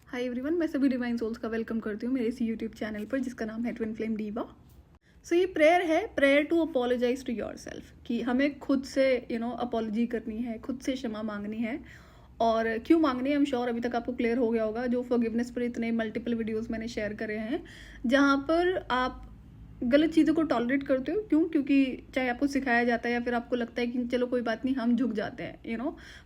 Hi everyone, मैं सभी divine souls का वेलकम करती हूँ मेरे इस यूट्यूब चैनल पर जिसका नाम है ट्विन फ्लेम डीवा। सो ये प्रेयर है, prayer to apologise to yourself, कि हमें खुद से अपॉलोजी करनी है, खुद से क्षमा मांगनी है। और क्यों मांगनी है, आई एम श्योर अभी तक आपको क्लियर हो गया होगा। जो फॉरगिवनेस पर इतने मल्टीपल वीडियोस मैंने शेयर करे हैं जहाँ पर आप गलत चीज़ों को टॉलरेट करते हो। क्यों? क्योंकि चाहे आपको सिखाया जाता है या फिर आपको लगता है कि चलो कोई बात नहीं, हम झुक जाते हैं,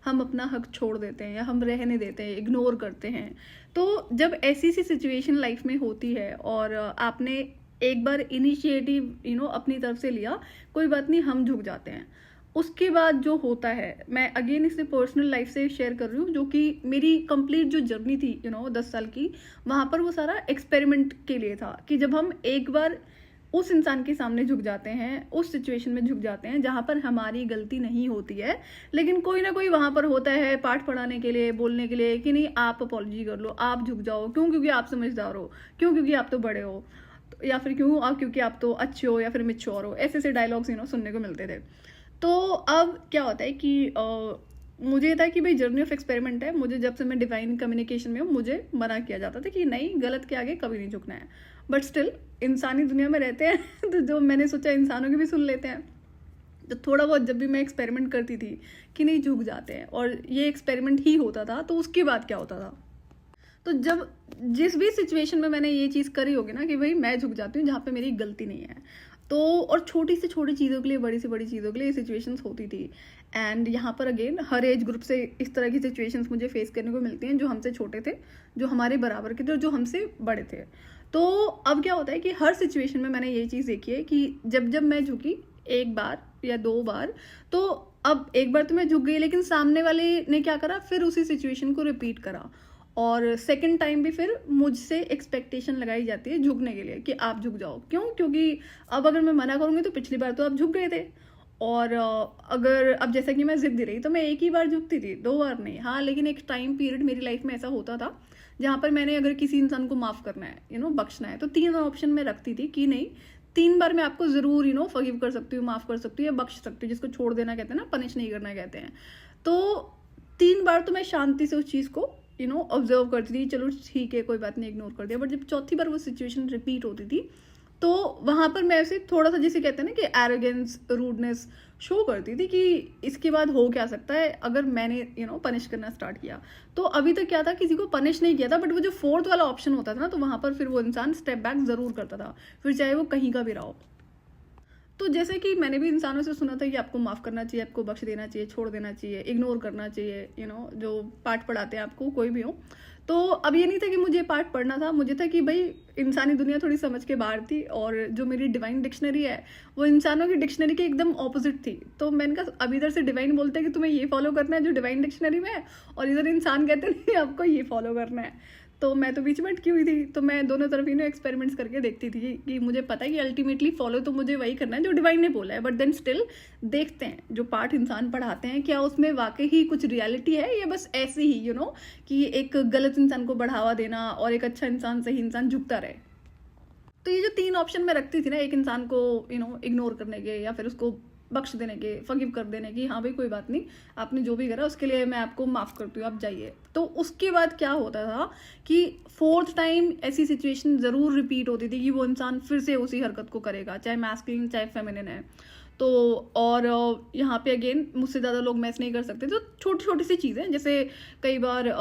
हम अपना हक छोड़ देते हैं या हम रहने देते हैं, इग्नोर करते हैं। तो जब ऐसी सी सिचुएशन लाइफ में होती है और आपने एक बार इनिशिएटिव अपनी तरफ से लिया, कोई बात नहीं, हम झुक जाते हैं। उसके बाद जो होता है, मैं अगेन इसे पर्सनल लाइफ से शेयर कर रही हूँ, जो कि मेरी कंप्लीट जो जर्नी थी 10 साल की, वहाँ पर वो सारा एक्सपेरिमेंट के लिए था। कि जब हम एक बार उस इंसान के सामने झुक जाते हैं, उस सिचुएशन में झुक जाते हैं जहाँ पर हमारी गलती नहीं होती है, लेकिन कोई ना कोई वहाँ पर होता है पाठ पढ़ाने के लिए, बोलने के लिए कि नहीं आप अपॉलॉजी कर लो, आप झुक जाओ। क्यों? क्योंकि आप समझदार हो। क्यों? क्योंकि आप तो बड़े हो। या फिर क्योंकि आप तो अच्छे हो या फिर मिच्योर हो। ऐसे ऐसे डायलॉग्स सुनने को मिलते थे। तो अब क्या होता है कि मुझे था कि भाई जर्नी ऑफ एक्सपेरिमेंट है। मुझे जब से मैं डिवाइन कम्युनिकेशन में हूँ, मुझे मना किया जाता था कि नहीं, गलत के आगे कभी नहीं झुकना है। बट स्टिल इंसानी दुनिया में रहते हैं तो जो मैंने सोचा इंसानों की भी सुन लेते हैं। तो थोड़ा बहुत जब भी मैं एक्सपेरिमेंट करती थी कि नहीं झुक जाते हैं, और ये एक्सपेरिमेंट ही होता था, तो उसके बाद क्या होता था, तो जब जिस भी सिचुएशन में मैंने ये चीज़ करी होगी ना कि भाई मैं झुक जाती हूँ जहाँ पे मेरी गलती नहीं है, तो और छोटी से छोटी चीज़ों के लिए, बड़ी से बड़ी चीज़ों के लिए ये सिचुएशंस होती थी। एंड यहाँ पर अगेन हर एज ग्रुप से इस तरह की सिचुएशंस मुझे फेस करने को मिलती हैं, जो हमसे छोटे थे, जो हमारे बराबर के थे और जो हमसे बड़े थे। तो अब क्या होता है कि हर सिचुएशन में मैंने ये चीज़ देखी है कि जब जब मैं झुकी, एक बार या दो बार, तो अब एक बार तो मैं झुक गई, लेकिन सामने वाले ने क्या करा, फिर उसी सिचुएशन को रिपीट करा। और सेकंड टाइम भी फिर मुझसे एक्सपेक्टेशन लगाई जाती है झुकने के लिए कि आप झुक जाओ। क्यों? क्योंकि अब अगर मैं मना करूँगी तो पिछली बार तो आप झुक गए थे। और अगर अब जैसा कि मैं जिद रही तो मैं एक ही बार झुकती थी, 2 बार नहीं। हाँ, लेकिन एक टाइम पीरियड मेरी लाइफ में ऐसा होता था जहाँ पर मैंने अगर किसी इंसान को माफ़ करना है, बख्शना है, तो 3 ऑप्शन में रखती थी कि नहीं, 3 बार मैं आपको ज़रूर फॉरगिव कर सकती हूँ, माफ़ कर सकती हूँ या बख्श सकती हूँ, जिसको छोड़ देना कहते हैं ना, पनिश नहीं करना कहते हैं। तो 3 बार तो मैं शांति से उस चीज़ को ऑब्जर्व करती थी, चलो ठीक है कोई बात नहीं, इग्नोर कर दिया। बट जब चौथी बार वो सिचुएशन रिपीट होती थी, तो वहाँ पर मैं उसे थोड़ा सा, जिसे कहते हैं ना कि एरोगेंस, रूडनेस शो करती थी कि इसके बाद हो क्या सकता है अगर मैंने पनिश करना स्टार्ट किया। तो अभी तक क्या था, किसी को पनिश नहीं किया था, बट वो जो 4th वाला ऑप्शन होता था ना, तो वहाँ पर फिर वो इंसान स्टेप बैक ज़रूर करता था, फिर चाहे वो कहीं का भी रहा हो। तो जैसे कि मैंने भी इंसानों से सुना था कि आपको माफ़ करना चाहिए, आपको बख्श देना चाहिए, छोड़ देना चाहिए, इग्नोर करना चाहिए, जो पाठ पढ़ाते हैं आपको, कोई भी हो। तो अब ये नहीं था कि मुझे पाठ पढ़ना था, मुझे था कि भाई इंसानी दुनिया थोड़ी समझ के बाहर थी, और जो मेरी डिवाइन डिक्शनरी है वो इंसानों की डिक्शनरी के एकदम ऑपोजिट थी। तो मैंने कहा, अब इधर से डिवाइन बोलते हैं कि तुम्हें ये फॉलो करना है जो डिवाइन डिक्शनरी में है, और इधर इंसान कहते हैं नहीं आपको ये फॉलो करना है। तो मैं तो बीच में अटकी हुई थी। तो मैं दोनों तरफ एक्सपेरिमेंट्स करके देखती थी कि मुझे पता है कि अल्टीमेटली फॉलो तो मुझे वही करना है जो डिवाइन ने बोला है, बट देन स्टिल देखते हैं जो पाठ इंसान पढ़ाते हैं, क्या उसमें वाकई ही कुछ रियलिटी है या बस ऐसे ही कि एक गलत इंसान को बढ़ावा देना और एक अच्छा इंसान, सही इंसान झुकता रहे। तो ये जो 3 ऑप्शन मैं रखती थी ना, एक इंसान को इग्नोर करने के, या फिर उसको बख्श देने के, फॉरगिव कर देने की, हाँ भाई कोई बात नहीं, आपने जो भी करा उसके लिए मैं आपको माफ़ करती हूँ, आप जाइए। तो उसके बाद क्या होता था कि 4th टाइम ऐसी सिचुएशन ज़रूर रिपीट होती थी कि वो इंसान फिर से उसी हरकत को करेगा, चाहे मैस्कुलिन चाहे फेमिनिन है। तो और यहाँ पे अगेन मुझसे ज़्यादा लोग मैच नहीं कर सकते। तो छोटी छोटी सी चीज़ें, जैसे कई बार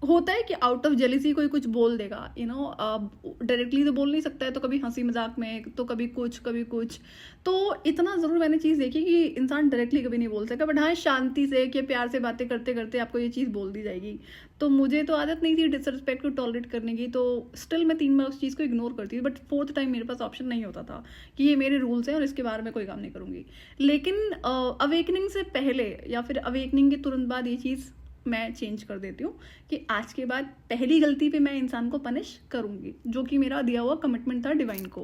होता है कि आउट ऑफ जेलिसी कोई कुछ बोल देगा, डायरेक्टली तो बोल नहीं सकता है, तो कभी हंसी मजाक में, तो कभी कुछ कभी कुछ। तो इतना ज़रूर मैंने चीज़ देखी कि इंसान डायरेक्टली कभी नहीं बोल सकता, बट हाँ शांति से कि प्यार से बातें करते करते आपको ये चीज़ बोल दी जाएगी। तो मुझे तो आदत नहीं थी डिसरिस्पेक्ट को टॉलरेट करने की, तो स्टिल मैं 3 बार उस चीज़ को इग्नोर करती थी। बट 4th टाइम मेरे पास ऑप्शन नहीं होता था कि ये मेरे रूल्स हैं और इसके बारे में कोई काम नहीं करूँगी। लेकिन अवेकनिंग से पहले या फिर अवेकनिंग के तुरंत बाद ये चीज़ मैं चेंज कर देती हूँ कि आज के बाद पहली गलती पे मैं इंसान को पनिश करूँगी, जो कि मेरा दिया हुआ कमिटमेंट था डिवाइन को।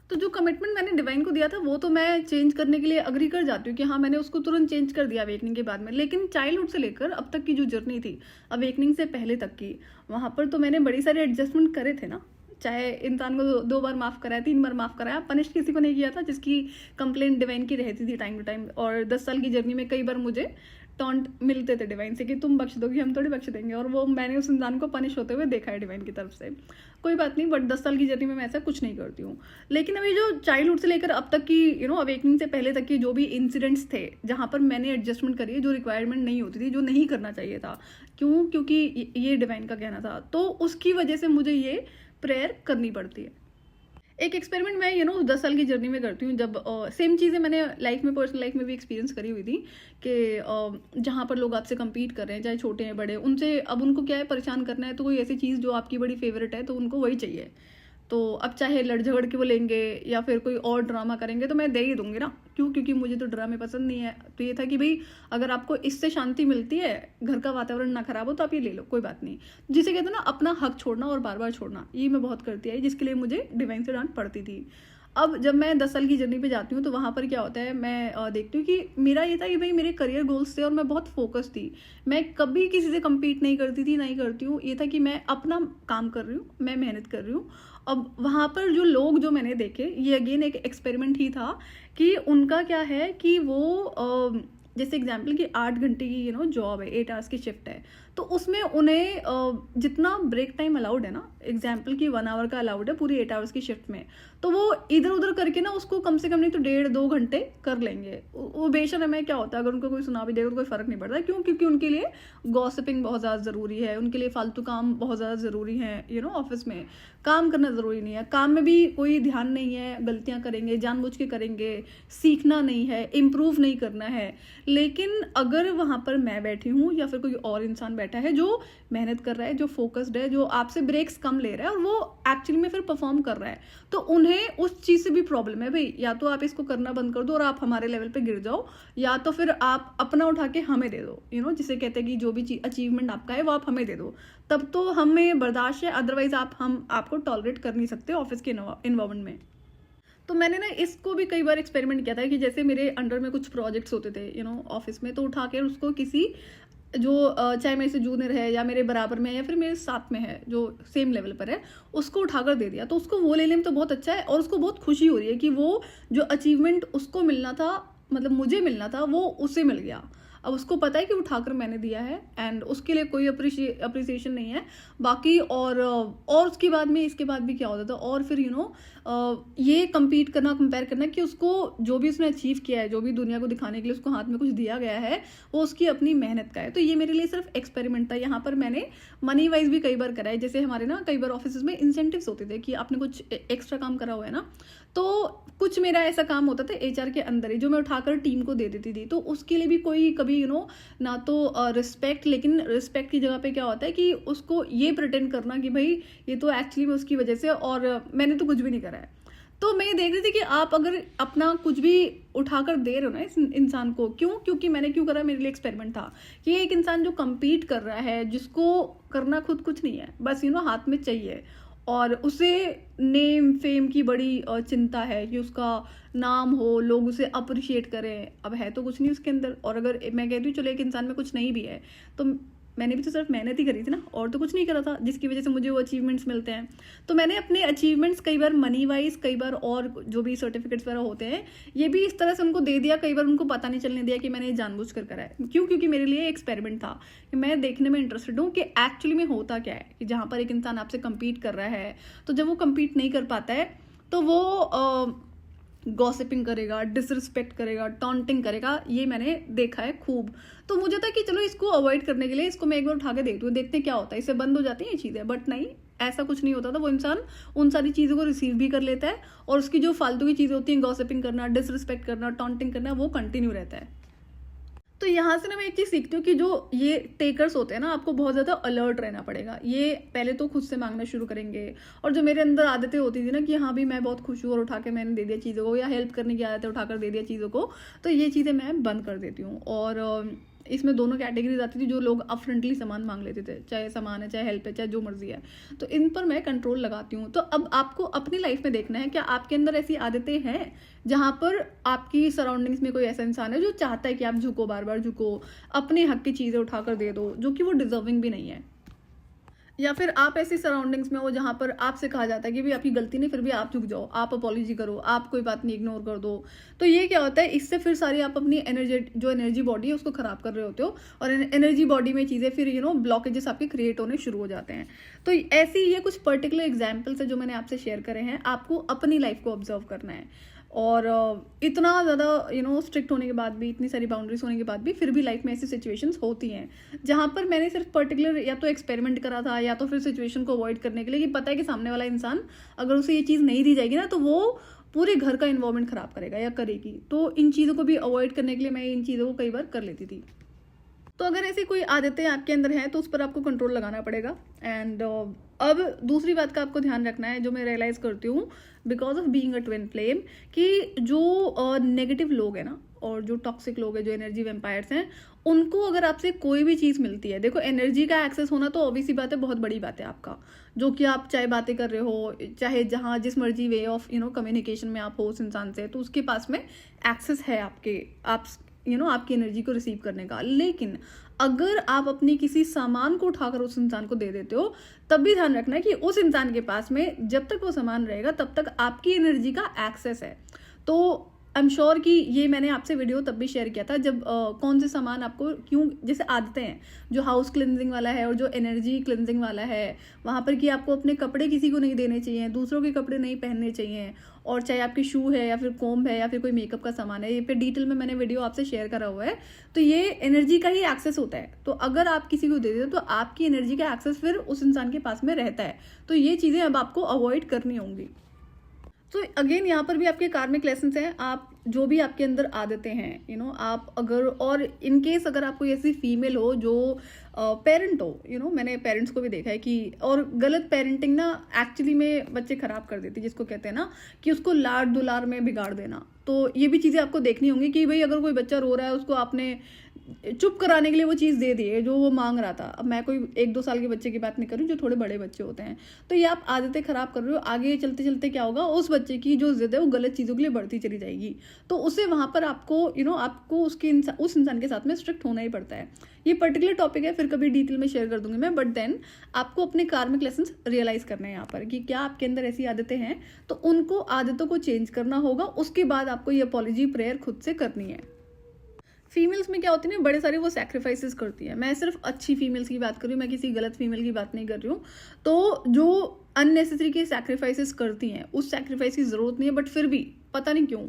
तो जो कमिटमेंट मैंने डिवाइन को दिया था वो तो मैं चेंज करने के लिए अग्री कर जाती हूँ कि हाँ, मैंने उसको तुरंत चेंज कर दिया अवेकनिंग के बाद में। लेकिन चाइल्डहुड से लेकर अब तक की जो जर्नी थी, अवेकनिंग से पहले तक की, वहाँ पर तो मैंने बड़ी सारे एडजस्टमेंट करे थे ना। चाहे इंसान को 2 बार माफ़ कराया, 3 बार माफ़ कराया, पनिश किसी को नहीं किया था जिसकी कंप्लेंट डिवाइन की रहती थी टाइम टू टाइम। और 10 साल की जर्नी में कई बार मुझे टॉन्ट मिलते थे डिवाइन से कि तुम बख्श दोगी, हम थोड़ी बख्श देंगे, और वो मैंने उस इंसान को पनिश होते हुए देखा है डिवाइन की तरफ से। कोई बात नहीं, बट 10 साल की जर्नी में मैं ऐसा कुछ नहीं करती हूँ। लेकिन अभी जो चाइल्डहुड से लेकर अब तक की अवेकनिंग से पहले तक की जो भी इंसिडेंट्स थे जहाँ पर मैंने एडजस्टमेंट करी है, जो रिक्वायरमेंट नहीं होती थी, जो नहीं करना चाहिए था, क्योंकि ये डिवाइन का कहना था, तो उसकी वजह से मुझे ये प्रेयर करनी पड़ती है। एक एक्सपेरिमेंट मैं 10 साल की जर्नी में करती हूँ, जब सेम चीज़ें मैंने लाइफ में, पर्सनल लाइफ में भी एक्सपीरियंस करी हुई थी कि जहाँ पर लोग आपसे compete कर रहे हैं, चाहे छोटे हैं बड़े, उनसे अब उनको क्या है, परेशान करना है, तो कोई ऐसी चीज़ जो आपकी बड़ी फेवरेट है तो उनको वही चाहिए। तो अब चाहे लड़ झगड़ के वो लेंगे या फिर कोई और ड्रामा करेंगे, तो मैं दे ही दूंगी ना, क्योंकि मुझे तो ड्रामे पसंद नहीं है। तो ये था कि भाई अगर आपको इससे शांति मिलती है, घर का वातावरण ना खराब हो, तो आप ये ले लो, कोई बात नहीं। जिसे कहते हैं ना अपना हक छोड़ना और बार बार छोड़ना, ये मैं बहुत करती आई, जिसके लिए मुझे डिवाइन से डांट पड़ती थी। अब जब मैं 10 साल की जर्नी पे जाती हूँ तो वहाँ पर क्या होता है, मैं देखती हूँ कि मेरा ये था कि भाई मेरे करियर गोल्स थे और मैं बहुत फोकस थी। मैं कभी किसी से compete नहीं करती थी, नहीं करती हूँ। ये था कि मैं अपना काम कर रही हूँ, मैं मेहनत कर रही हूँ। अब वहाँ पर जो लोग जो मैंने देखे, ये अगेन एक एक्सपेरिमेंट ही था कि उनका क्या है कि वो जैसे एग्जाम्पल कि 8 घंटे की जॉब है, 8 आवर्स की शिफ्ट है, तो उसमें उन्हें जितना ब्रेक टाइम अलाउड है ना, एग्जाम्पल कि 1 आवर का अलाउड है पूरी 8 आवर्स की शिफ्ट में, तो वो इधर उधर करके ना उसको कम से कम नहीं तो 1.5-2 घंटे कर लेंगे। वो बेशर्म है, क्या होता है अगर उनको कोई सुना भी देगा तो कोई फर्क नहीं पड़ता। क्यों? क्योंकि उनके लिए गॉसिपिंग बहुत ज़्यादा ज़रूरी है, उनके लिए फालतू काम बहुत ज़्यादा ज़रूरी है। ऑफिस में काम करना ज़रूरी नहीं है, काम में भी कोई ध्यान नहीं है, गलतियाँ करेंगे, जानबूझ के करेंगे, सीखना नहीं है, इम्प्रूव नहीं करना है। लेकिन अगर वहाँ पर मैं बैठी हूँ या फिर कोई और इंसान बैठा है जो मेहनत कर रहा है, जो फोकस्ड है, जो आपसे ब्रेक्स कम ले रहा है और वो एक्चुअली में फिर परफॉर्म कर रहा है, तो उन्हें उस चीज़ से भी प्रॉब्लम है। भाई या तो आप इसको करना बंद कर दो और आप हमारे लेवल पे गिर जाओ, या तो फिर आप अपना उठा के हमें दे दो। जिसे कहते हैं कि जो भी अचीवमेंट आपका है वो आप हमें दे दो, तब तो हमें बर्दाश्त है, अदरवाइज हम आपको टॉलरेट कर नहीं सकते ऑफिस के इन्वायरमेंट में। तो मैंने ना इसको भी कई बार एक्सपेरिमेंट किया था कि जैसे मेरे अंडर में कुछ प्रोजेक्ट्स होते थे ऑफिस में, तो उठा के उसको किसी जो चाहे मेरे से जूनियर है या मेरे बराबर में है या फिर मेरे साथ में है जो सेम लेवल पर है, उसको उठाकर दे दिया। तो उसको वो लेने में तो बहुत अच्छा है और उसको बहुत खुशी हो रही है कि वो जो अचीवमेंट उसको मिलना था, मतलब मुझे मिलना था, वो उसे मिल गया। अब उसको पता है कि उठाकर मैंने दिया है एंड उसके लिए कोई अप्रिसिएशन नहीं है बाकी। और उसके बाद में इसके बाद भी क्या होता था, और फिर ये compete करना, कंपेयर करना कि उसको जो भी उसने अचीव किया है, जो भी दुनिया को दिखाने के लिए उसको हाथ में कुछ दिया गया है, वो उसकी अपनी मेहनत का है। तो ये मेरे लिए सिर्फ एक्सपेरिमेंट था। यहाँ पर मैंने मनी वाइज भी कई बार करा है। जैसे हमारे ना कई बार ऑफिस में इंसेंटिव्स होते थे कि आपने कुछ एक्स्ट्रा काम करा हुआ है ना, तो कुछ मेरा ऐसा काम होता था एचआर के अंदर ही जो मैं उठाकर टीम को दे देती थी। तो उसके लिए भी कोई कभी ना तो रिस्पेक्ट, लेकिन रिस्पेक्ट की जगह पे क्या होता है कि उसको ये प्रिटेंड करना कि भाई ये तो एक्चुअली में उसकी वजह से, और मैंने तो कुछ भी नहीं करा है। तो मैं ये देख रही थी कि आप अगर अपना कुछ भी उठाकर दे रहे हो ना इस इंसान को, क्योंकि मैंने क्यों करा, मेरे लिए एक्सपेरिमेंट था कि एक इंसान जो compete कर रहा है, जिसको करना खुद कुछ नहीं है, बस हाथ में चाहिए, और उसे नेम फेम की बड़ी चिंता है कि उसका नाम हो, लोग उसे अप्रिशिएट करें। अब है तो कुछ नहीं उसके अंदर, और अगर मैं कहती हूँ चलो एक इंसान में कुछ नहीं भी है, तो मैंने भी तो सिर्फ मेहनत ही करी थी ना, और तो कुछ नहीं करा था जिसकी वजह से मुझे वो अचीवमेंट्स मिलते हैं। तो मैंने अपने अचीवमेंट्स कई बार मनी वाइज, कई बार और जो भी सर्टिफिकेट्स वगैरह होते हैं, ये भी इस तरह से उनको दे दिया। कई बार उनको पता नहीं चलने दिया कि मैंने ये जानबूझ कर करा है। क्योंकि मेरे लिए एक्सपेरिमेंट था कि मैं देखने में इंटरेस्टेड हूँ कि एक्चुअली में होता क्या है, कि जहाँ पर एक इंसान आपसे कम्पीट कर रहा है, तो जब वो कम्पीट नहीं कर पाता है तो वो गॉसिपिंग करेगा, डिसरिस्पेक्ट करेगा, टॉन्टिंग करेगा। ये मैंने देखा है खूब। तो मुझे था कि चलो इसको अवॉइड करने के लिए इसको मैं एक बार उठा के देखती हूँ, देखते हैं क्या होता है, इससे बंद हो जाती हैं ये चीज़ें। बट नहीं, ऐसा कुछ नहीं होता था। वो इंसान उन सारी चीज़ों को रिसीव भी कर लेता है और उसकी जो फालतू की चीज़ें होती हैं, गॉसिपिंग करना, डिसरिस्पेक्ट करना, टॉन्टिंग करना, वो कंटिन्यू रहता है। तो यहाँ से ना मैं एक चीज़ सीखती हूँ कि जो ये टेकर्स होते हैं ना, आपको बहुत ज़्यादा अलर्ट रहना पड़ेगा। ये पहले तो खुद से मांगना शुरू करेंगे, और जो मेरे अंदर आदतें होती थी ना कि हाँ भी मैं बहुत खुश हूँ और उठा के मैंने दे दिया चीज़ों को, या हेल्प करने की आदत है उठाकर दे दिया चीज़ों को, तो ये चीज़ें मैं बंद कर देती हूँ। और इसमें दोनों कैटेगरीज आती थी। जो लोग अपफ्रंटली सामान मांग लेते थे, चाहे सामान है, चाहे हेल्प है, चाहे जो मर्जी है, तो इन पर मैं कंट्रोल लगाती हूँ। तो अब आपको अपनी लाइफ में देखना है, क्या आपके अंदर ऐसी आदतें हैं जहाँ पर आपकी सराउंडिंग्स में कोई ऐसा इंसान है जो चाहता है कि आप झुको, बार बार झुको, अपने हक की चीज़ें उठाकर दे दो जो कि वो डिजर्विंग भी नहीं है। या फिर आप ऐसी सराउंडिंग्स में हो जहाँ पर आपसे कहा जाता है कि भाई आपकी गलती नहीं, फिर भी आप झुक जाओ, आप अपॉलॉजी करो, आप कोई बात नहीं, इग्नोर कर दो। तो ये क्या होता है, इससे फिर सारी आप अपनी एनर्जी बॉडी है उसको खराब कर रहे होते हो, और एनर्जी बॉडी में चीज़ें फिर ब्लॉकेजेस आपके क्रिएट होने शुरू हो जाते हैं। तो ऐसी ये कुछ पर्टिकुलर एग्जाम्पल्स है जो मैंने आपसे शेयर करे हैं, आपको अपनी लाइफ को ऑब्जर्व करना है। और इतना ज़्यादा स्ट्रिक्ट होने के बाद भी, इतनी सारी बाउंड्रीज होने के बाद भी, फिर भी लाइफ में ऐसी सिचुएशंस होती हैं जहाँ पर मैंने सिर्फ पर्टिकुलर या तो एक्सपेरिमेंट करा था या तो फिर सिचुएशन को अवॉइड करने के लिए, कि पता है कि सामने वाला इंसान अगर उसे ये चीज़ नहीं दी जाएगी ना तो वो पूरे घर का इन्वायरमेंट खराब करेगा या करेगी। तो इन चीज़ों को भी अवॉइड करने के लिए मैं इन चीज़ों को कई बार कर लेती थी। तो अगर ऐसी कोई आदतें आपके अंदर हैं तो उस पर आपको कंट्रोल लगाना पड़ेगा। एंड अब दूसरी बात का आपको ध्यान रखना है, जो मैं रियलाइज़ करती हूँ because of being a twin flame, कि जो नेगेटिव लोग हैं ना, और जो टॉक्सिक लोग हैं, जो एनर्जी वेम्पायर्स हैं, उनको अगर आपसे कोई भी चीज़ मिलती है, देखो एनर्जी का एक्सेस होना तो ऑब्वियसली बात है, बहुत बड़ी बात है आपका, जो कि आप चाहे बातें कर रहे हो, चाहे जहाँ जिस मर्जी वे ऑफ कम्युनिकेशन में आप हो उस इंसान से, तो उसके पास में एक्सेस है आपकी एनर्जी को रिसीव करने का। लेकिन अगर आप अपनी किसी सामान को उठाकर उस इंसान को दे देते हो, तब भी ध्यान रखना है कि उस इंसान के पास में जब तक वो सामान रहेगा तब तक आपकी एनर्जी का एक्सेस है। तो आई एम श्योर कि ये मैंने आपसे वीडियो तब भी शेयर किया था जब कौन से सामान आपको क्यों, जैसे आदतें हैं जो हाउस क्लिनजिंग वाला है और जो एनर्जी क्लिनजिंग वाला है, वहाँ पर कि आपको अपने कपड़े किसी को नहीं देने चाहिए, दूसरों के कपड़े नहीं पहनने चाहिए, और चाहे आपकी शू है या फिर कोम्ब है या फिर कोई मेकअप का सामान है, ये पे डिटेल में मैंने वीडियो आपसे शेयर करा हुआ है। तो ये एनर्जी का ही एक्सेस होता है। तो अगर आप किसी को दे देते हो तो आपकी एनर्जी का एक्सेस फिर उस इंसान के पास में रहता है। तो ये चीज़ें अब आपको अवॉइड करनी होंगी। तो अगेन यहाँ पर भी आपके कार्मिक लेसन्स हैं। आप जो भी आपके अंदर आदतें हैं, आप अगर, और इन केस अगर आप कोई ऐसी फीमेल हो जो पेरेंट हो, मैंने पेरेंट्स को भी देखा है कि, और गलत पेरेंटिंग ना एक्चुअली में बच्चे खराब कर देती है, जिसको कहते हैं ना कि उसको लाड दुलार में बिगाड़ देना। तो ये भी चीज़ें आपको देखनी होंगी कि भाई अगर कोई बच्चा रो रहा है, उसको आपने चुप कराने के लिए वो चीज़ दे दी है जो वो मांग रहा था। अब मैं कोई 1-2 साल के बच्चे की बात नहीं कर रही हूँ, जो थोड़े बड़े बच्चे होते हैं। तो ये आप आदतें खराब कर रहे हो, आगे चलते चलते क्या होगा, उस बच्चे की जो जिद है वो गलत चीज़ों के लिए बढ़ती चली जाएगी। तो उसे वहाँ पर आपको उस इंसान के साथ में स्ट्रिक्ट होना ही पड़ता है। ये पर्टिकुलर टॉपिक है, फिर कभी डिटेल में शेयर कर दूंगी मैं। बट देन आपको अपने कार्मिक लेसन्स रियलाइज करने हैं यहाँ पर कि क्या आपके अंदर ऐसी आदतें हैं, तो उनको आदतों को चेंज करना होगा। उसके बाद आपको ये अपॉलॉजी प्रेयर खुद से करनी है। फीमेल्स में क्या होती है ना, बड़े सारे वो सैक्रिफाइसेस करती है। मैं सिर्फ अच्छी फीमेल्स की बात कर रही हूँ, मैं किसी गलत फीमेल की बात नहीं कर रही हूँ। तो जो अननेसेसरी के सैक्रिफाइसेस करती हैं, उस सैक्रिफाइस की ज़रूरत नहीं है, बट फिर भी पता नहीं क्यों,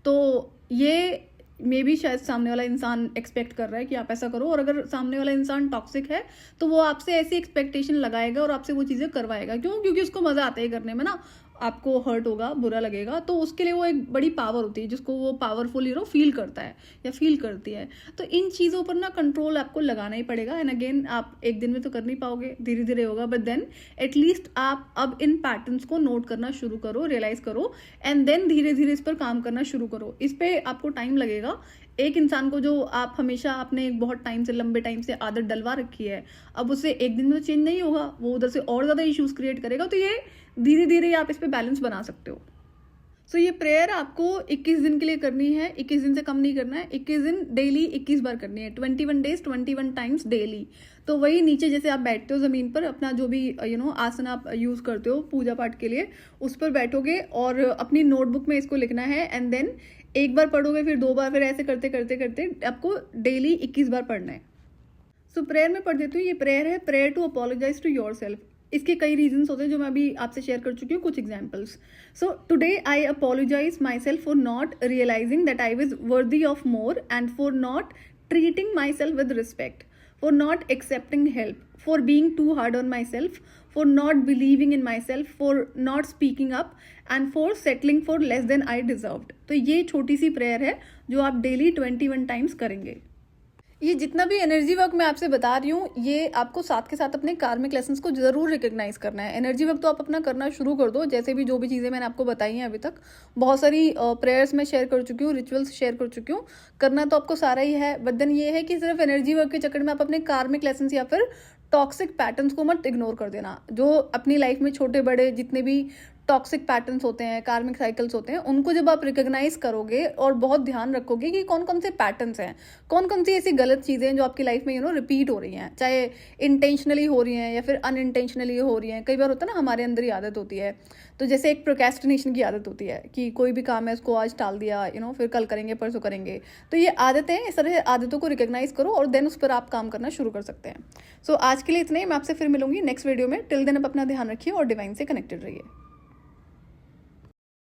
तो ये मे बी शायद सामने वाला इंसान एक्सपेक्ट कर रहा है कि आप ऐसा करो। और अगर सामने वाला इंसान टॉक्सिक है तो वो आपसे ऐसी एक्सपेक्टेशन लगाएगा और आपसे वो चीज़ें करवाएगा। क्यों? क्योंकि उसको मज़ा आता है करने में ना। आपको हर्ट होगा, बुरा लगेगा, तो उसके लिए वो एक बड़ी पावर होती है जिसको वो पावरफुल फील करता है या फील करती है। तो इन चीज़ों पर ना कंट्रोल आपको लगाना ही पड़ेगा। एंड अगेन आप एक दिन में तो कर नहीं पाओगे, धीरे धीरे होगा, बट देन एटलीस्ट आप अब इन पैटर्न्स को नोट करना शुरू करो, रियलाइज करो, एंड देन धीरे धीरे इस पर काम करना शुरू करो। इस पर आपको टाइम लगेगा। एक इंसान को जो आप हमेशा आपने बहुत टाइम से, लंबे टाइम से आदत डलवा रखी है, अब उससे एक दिन में तो चेंज नहीं होगा, वो उधर से और ज़्यादा इश्यूज क्रिएट करेगा। तो ये धीरे धीरे आप इस पे बैलेंस बना सकते हो। सो ये प्रेयर आपको 21 दिन के लिए करनी है, 21 दिन से कम नहीं करना है। 21 दिन डेली 21 बार करनी है, 21 डेज 21 टाइम्स डेली। तो वही नीचे जैसे आप बैठते हो ज़मीन पर, अपना जो भी आसन आप यूज़ करते हो पूजा पाठ के लिए, उस पर बैठोगे और अपनी नोटबुक में इसको लिखना है। एंड देन एक बार पढ़ोगे, फिर 2 बार, फिर ऐसे करते करते करते आपको डेली 21 बार पढ़ना है। सो प्रेयर में पढ़ देती हूँ। ये प्रेयर है, prayer to apologise to yourself. इसके कई रीजंस होते हैं जो मैं अभी आपसे शेयर कर चुकी हूँ, कुछ examples. So today I apologise myself for not realising that I was worthy of more, and for not treating myself with respect, for not accepting help, for being too hard on myself, for not believing in myself, for not speaking up, and for settling for less than I deserved. तो ये छोटी सी prayer है जो आप daily 21 times करेंगे। ये जितना भी एनर्जी वर्क मैं आपसे बता रही हूँ, ये आपको साथ के साथ अपने कार्मिक लेसन्स को जरूर रिकॉग्नाइज करना है। एनर्जी वर्क तो आप अपना करना शुरू कर दो, जैसे भी जो भी चीज़ें मैंने आपको बताई हैं अभी तक। बहुत सारी प्रेयर्स मैं शेयर कर चुकी हूँ, रिचुअल्स शेयर कर चुकी हूँ, करना तो आपको सारा ही है। बट देन ये है कि सिर्फ एनर्जी वर्क के चक्कर में आप अपने कार्मिक लेसन्स या फिर टॉक्सिक पैटर्न्स को मत इग्नोर कर देना। जो अपनी लाइफ में छोटे बड़े जितने भी टॉक्सिक पैटर्न्स होते हैं, कार्मिक साइकिल्स होते हैं, उनको जब आप रिकॉग्नाइज करोगे और बहुत ध्यान रखोगे कि कौन कौन से पैटर्न्स हैं, कौन कौन सी ऐसी गलत चीज़ें हैं जो आपकी लाइफ में रिपीट हो रही हैं, चाहे इंटेंशनली हो रही हैं या फिर अनइंटेंशनली हो रही हैं। कई बार होता है ना, हमारे अंदर ही आदत होती है, तो जैसे एक प्रोक्रेस्टिनेशन की आदत होती है कि कोई भी काम है उसको आज टाल दिया, फिर कल करेंगे, परसों करेंगे। तो ये आदतें, इस तरह आदतों को रिकॉग्नाइज करो और देन उस पर आप काम करना शुरू कर सकते हैं। सो आज के लिए इतने ही। मैं आपसे फिर मिलूंगी नेक्स्ट वीडियो में। टिल देन आप अपना ध्यान रखिए और डिवाइन से कनेक्टेड रहिए।